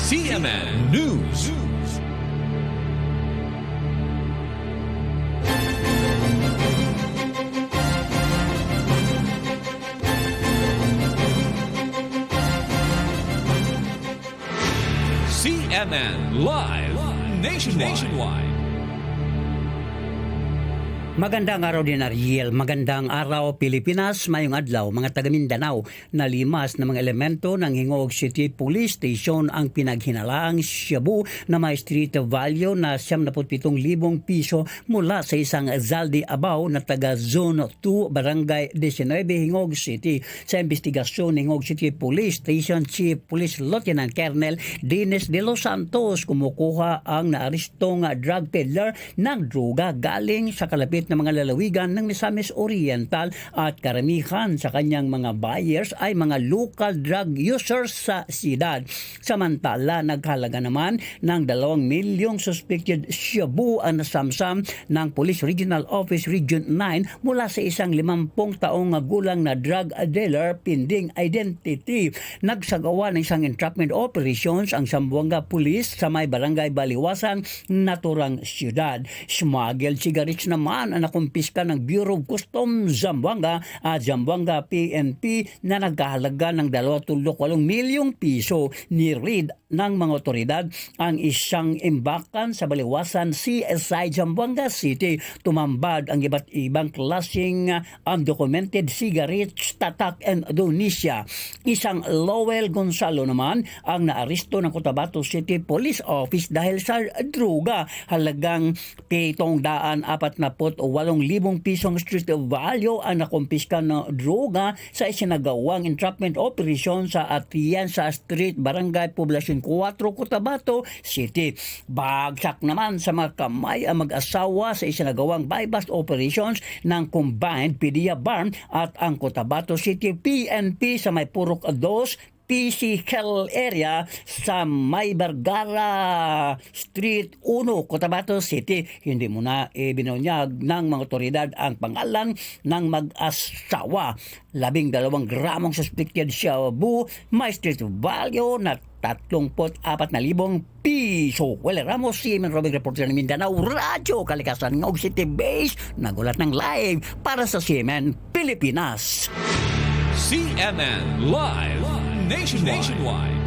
CNN News. CNN Live Nationwide. Magandang araw din Ariel, magandang araw Pilipinas, mayong adlaw mga taga Mindanao. Nalimas na mga elemento ng Hingog City Police Station ang pinaghinalaang shabu na may street value na 77,000 piso mula sa isang Zaldi Abaw na taga Zone 2, Barangay 19, Hingog City. Sa investigasyon ng Hingog City Police Station Chief Police Lieutenant Colonel Dennis De Los Santos, kumukuha ang naaristong drug peddler ng droga galing sa kalapit na mga lalawigan ng Misamis Oriental at karamihan sa kanyang mga buyers ay mga local drug users sa siyudad. Samantala, naghalaga naman ng 2 milyong suspected shabu ang nasamsam ng Police Regional Office Region 9 mula sa isang 50 taong gulang na drug dealer pending identity. Nagsagawa ng isang entrapment operations ang Zamboanga Police sa may Barangay Baliwasan, naturang siyudad. Smuggled cigarettes naman ang nakumpiska ng Bureau of Customs Zamboanga at Zamboanga PNP na nagkahalaga ng 2.8 milyong piso. Ni-read ng mga otoridad ang isang imbakan sa Baliwasan CSI Zamboanga City. Tumambad ang iba't ibang klaseng undocumented cigarettes, tatak and Indonesia. Isang Lowell Gonzalo naman ang naaristo ng Cotabato City Police Office dahil sa droga. Halagang 748,000 pisong street value ang nakumpiska ng droga sa isinagawang entrapment operation sa Atienza Street, Barangay Poblacion 4, Cotabato City. Bagsak naman sa mga kamay ang mag-asawa sa isinagawang buy-bust operations ng Combined PDEA BARM at ang Cotabato City PNP sa may Purok 2 PCL area sa May Vergara Street 1, Cotabato City. Hindi mo na binunyag ng mga otoridad ang pangalan ng mag-asawa. 12 gramong suspected shabu, may street value na 34,000 piso. Well, Ramos, CMN Robing Reporter ng Mindanao, Radyo Kalikasan, Hingog City Base, nagulat ng live para sa CMN Pilipinas. CNN Live Nationwide.